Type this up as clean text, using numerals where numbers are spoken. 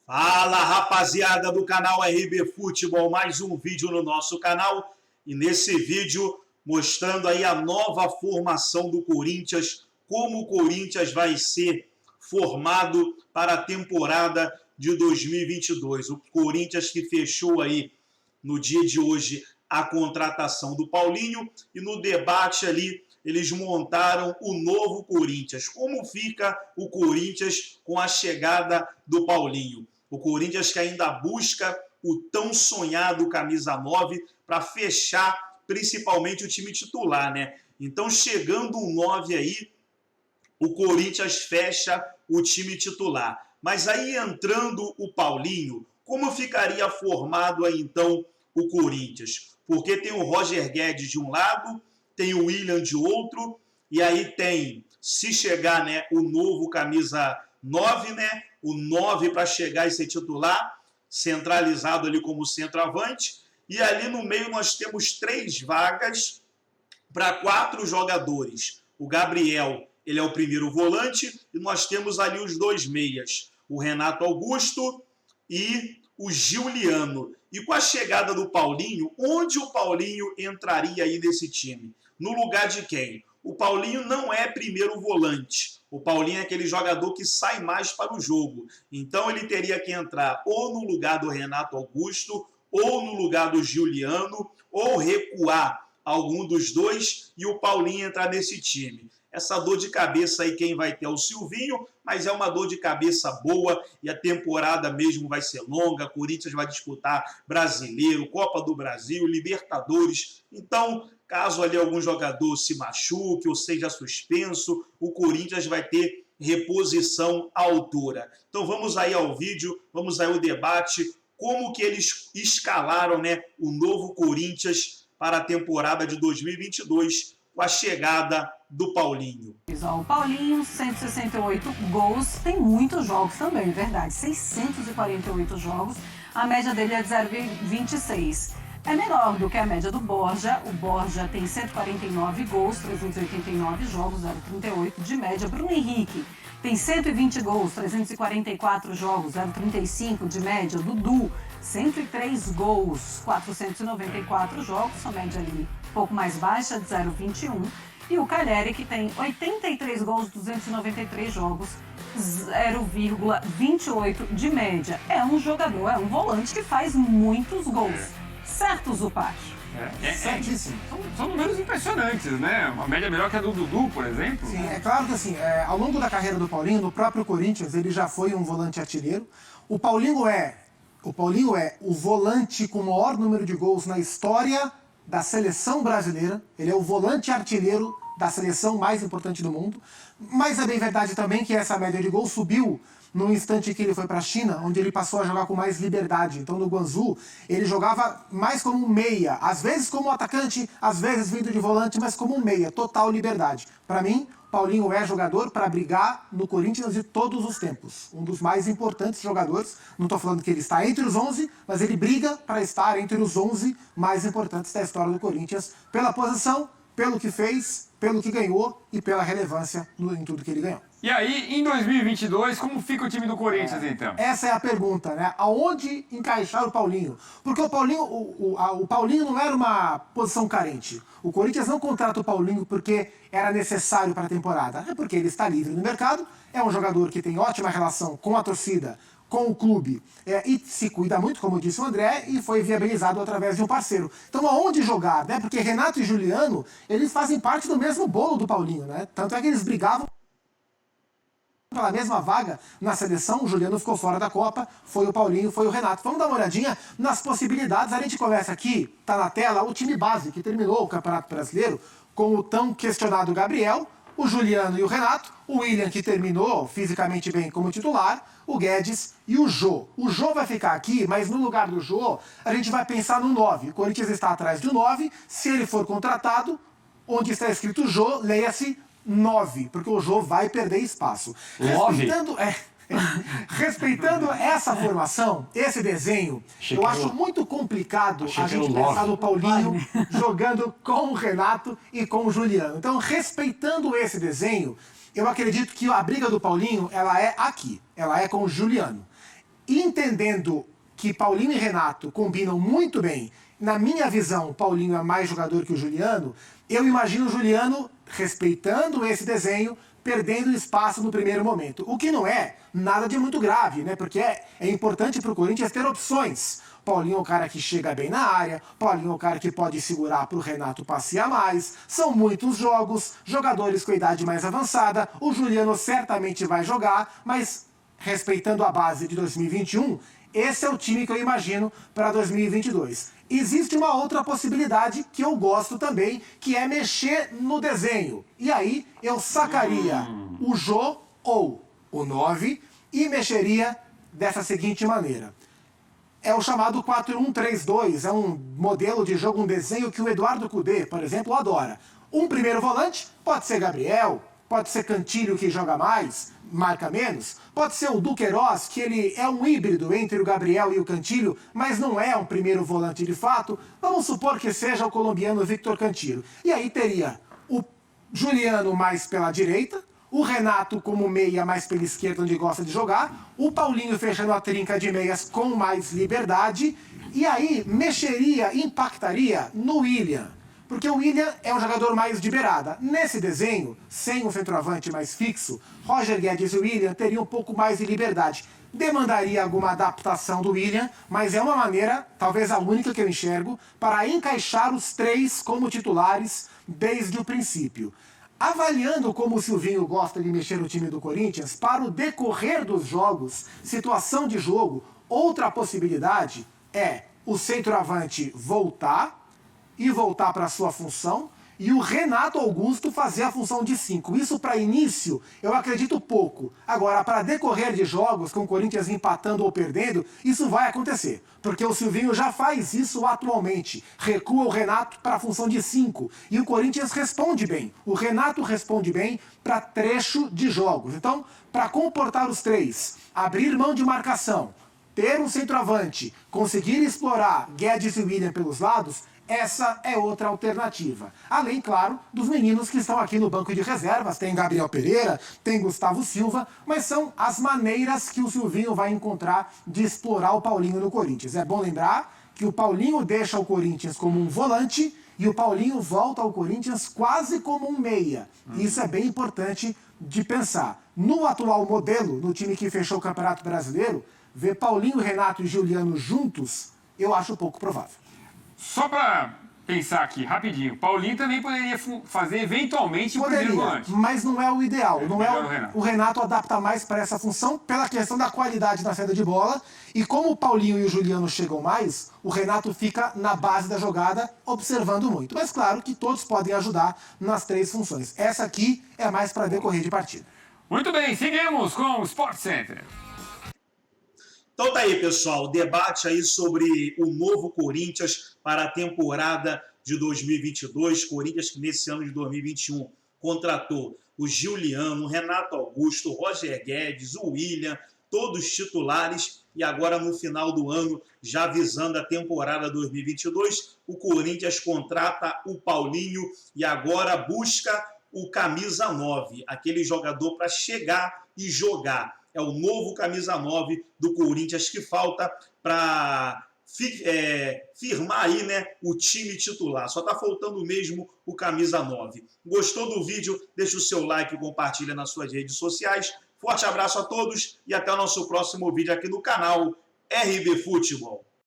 Fala, rapaziada do canal RB Futebol, mais um vídeo no nosso canal e nesse vídeo mostrando aí a nova formação do Corinthians, como o Corinthians vai ser formado para a temporada de 2022. O Corinthians que fechou aí no dia de hoje a contratação do Paulinho e no debate ali eles montaram o novo Corinthians. Como fica o Corinthians com a chegada do Paulinho? O Corinthians que ainda busca o tão sonhado camisa 9 para fechar principalmente o time titular, né? Então, chegando um 9 aí, o Corinthians fecha o time titular. Mas aí entrando o Paulinho, como ficaria formado aí então o Corinthians? Porque tem o Roger Guedes de um lado, tem o William de outro, e aí tem, se chegar, né, o novo camisa 9, né, o 9 para chegar e ser titular, centralizado ali como centroavante, e ali no meio nós temos 3 vagas para 4 jogadores. O Gabriel, ele é o primeiro volante, e nós temos ali os 2 meias, o Renato Augusto e o Giuliano. E com a chegada do Paulinho, onde o Paulinho entraria aí nesse time? No lugar de quem? O Paulinho não é primeiro volante. O Paulinho é aquele jogador que sai mais para o jogo. Então ele teria que entrar ou no lugar do Renato Augusto, ou no lugar do Giuliano, ou recuar algum dos dois e o Paulinho entrar nesse time. Essa dor de cabeça aí quem vai ter é o Silvinho, mas é uma dor de cabeça boa e a temporada mesmo vai ser longa. Corinthians vai disputar Brasileiro, Copa do Brasil, Libertadores. Então, caso ali algum jogador se machuque ou seja suspenso, o Corinthians vai ter reposição à altura. Então vamos aí ao vídeo, vamos aí ao debate, como que eles escalaram, né, o novo Corinthians para a temporada de 2022 com a chegada do Paulinho. O Paulinho, 168 gols, tem muitos jogos também, verdade, 648 jogos, a média dele é de 0,26. É menor do que a média do Borja. O Borja tem 149 gols, 389 jogos, 0,38 de média. Bruno Henrique tem 120 gols, 344 jogos, 0,35 de média. Dudu, 103 gols, 494 jogos, a média ali um pouco mais baixa, de 0,21. E o Calheri, que tem 83 gols, 293 jogos, 0,28 de média. É um jogador, é um volante que faz muitos gols. Certo, Zupac? Certíssimo. São números impressionantes, né? Uma média melhor que a do Dudu, por exemplo. Sim, é claro que assim, ao longo da carreira do Paulinho, no próprio Corinthians, ele já foi um volante artilheiro. O Paulinho é o volante com o maior número de gols na história da seleção brasileira. Ele é o volante artilheiro da seleção mais importante do mundo. Mas é bem verdade também que essa média de gols subiu no instante que ele foi para a China, onde ele passou a jogar com mais liberdade. Então, no Guangzhou, ele jogava mais como um meia, às vezes como atacante, às vezes vindo de volante, mas como um meia, total liberdade. Para mim, Paulinho é jogador para brigar no Corinthians de todos os tempos. Um dos mais importantes jogadores. Não estou falando que ele está entre os 11, mas ele briga para estar entre os 11 mais importantes da história do Corinthians, pela posição, pelo que fez, pelo que ganhou e pela relevância em tudo que ele ganhou. E aí, em 2022, como fica o time do Corinthians, então? Essa é a pergunta, né? Aonde encaixar o Paulinho? Porque o Paulinho, o Paulinho não era uma posição carente. O Corinthians não contrata o Paulinho porque era necessário para a temporada. É porque ele está livre no mercado, é um jogador que tem ótima relação com a torcida, com o clube, e se cuida muito, como disse o André, e foi viabilizado através de um parceiro. Então, aonde jogar, né? Porque Renato e Giuliano, eles fazem parte do mesmo bolo do Paulinho, né? Tanto é que eles brigavam pela mesma vaga na seleção. O Giuliano ficou fora da Copa, foi o Paulinho, foi o Renato. Vamos dar uma olhadinha nas possibilidades. A gente começa aqui, tá na tela, o time base que terminou o Campeonato Brasileiro com o tão questionado Gabriel, o Giuliano e o Renato, o William, que terminou fisicamente bem como titular, o Guedes e o Jô. O Jô vai ficar aqui, mas no lugar do Jô, a gente vai pensar no 9. O Corinthians está atrás do 9. Se ele for contratado, onde está escrito Jô, leia-se 9, porque o Jô vai perder espaço. Respeitando essa formação, esse desenho, eu acho muito complicado a gente pensar no Paulinho jogando com o Renato e com o Giuliano. Então, respeitando esse desenho, eu acredito que a briga do Paulinho, ela é aqui, ela é com o Giuliano. entendendo que Paulinho e Renato combinam muito bem, na minha visão, Paulinho é mais jogador que o Juliano, eu imagino o Juliano, respeitando esse desenho, perdendo espaço no primeiro momento. O que não é nada de muito grave, né? Porque é importante para o Corinthians ter opções. Paulinho é o cara que chega bem na área, Paulinho é o cara que pode segurar para o Renato passear mais. São muitos jogos, jogadores com a idade mais avançada. O Juliano certamente vai jogar, mas respeitando a base de 2021, esse é o time que eu imagino para 2022. Existe uma outra possibilidade que eu gosto também, que é mexer no desenho. E aí eu sacaria o Jô ou o 9 e mexeria dessa seguinte maneira. É o chamado 4-1-3-2, é um modelo de jogo, um desenho que o Eduardo Cudê, por exemplo, adora. Um primeiro volante pode ser Gabriel, pode ser Cantilho, que joga mais, marca menos, pode ser o Duqueiroz, que ele é um híbrido entre o Gabriel e o Cantilho, mas não é um primeiro volante de fato. Vamos supor que seja o colombiano Victor Cantillo. E aí teria o Juliano mais pela direita, o Renato como meia mais pela esquerda, onde gosta de jogar, o Paulinho fechando a trinca de meias com mais liberdade, e aí mexeria, impactaria no William. Porque o William é um jogador mais de beirada. Nesse desenho, sem um centroavante mais fixo, Roger Guedes e o William teriam um pouco mais de liberdade. Demandaria alguma adaptação do William, mas é uma maneira, talvez a única que eu enxergo, para encaixar os três como titulares desde o princípio. Avaliando como o Silvinho gosta de mexer no time do Corinthians, para o decorrer dos jogos, situação de jogo, outra possibilidade é o centroavante voltar para a sua função e o Renato Augusto fazer a função de 5. Isso para início eu acredito pouco. Agora, para decorrer de jogos, com o Corinthians empatando ou perdendo, isso vai acontecer. Porque o Silvinho já faz isso atualmente. Recua o Renato para a função de 5. E o Corinthians responde bem. O Renato responde bem para trecho de jogos. Então, para comportar os três, abrir mão de marcação, ter um centroavante, conseguir explorar Guedes e William pelos lados, essa é outra alternativa. Além, claro, dos meninos que estão aqui no banco de reservas. Tem Gabriel Pereira, tem Gustavo Silva, mas são as maneiras que o Silvinho vai encontrar de explorar o Paulinho no Corinthians. É bom lembrar que o Paulinho deixa o Corinthians como um volante e o Paulinho volta ao Corinthians quase como um meia. Isso é bem importante de pensar. No atual modelo, no time que fechou o Campeonato Brasileiro, ver Paulinho, Renato e Juliano juntos, eu acho pouco provável. Só para pensar aqui, rapidinho, Paulinho também poderia fazer eventualmente o primeiro volante. Mas não é o ideal. Não é o Renato. O Renato adapta mais para essa função pela questão da qualidade na saída de bola. E como o Paulinho e o Juliano chegam mais, o Renato fica na base da jogada, observando muito. Mas claro que todos podem ajudar nas três funções. Essa aqui é mais para decorrer de partida. Muito bem, seguimos com o Sport Center. Então tá aí, pessoal, o debate aí sobre o novo Corinthians para a temporada de 2022. Corinthians que nesse ano de 2021 contratou o Juliano, o Renato Augusto, o Roger Guedes, o William, todos titulares. E agora no final do ano, já visando a temporada 2022, o Corinthians contrata o Paulinho e agora busca o camisa 9, aquele jogador para chegar e jogar. É o novo camisa 9 do Corinthians que falta para firmar aí, né, o time titular. Só está faltando mesmo o camisa 9. Gostou do vídeo? Deixa o seu like e compartilha nas suas redes sociais. Forte abraço a todos e até o nosso próximo vídeo aqui no canal RB Futebol.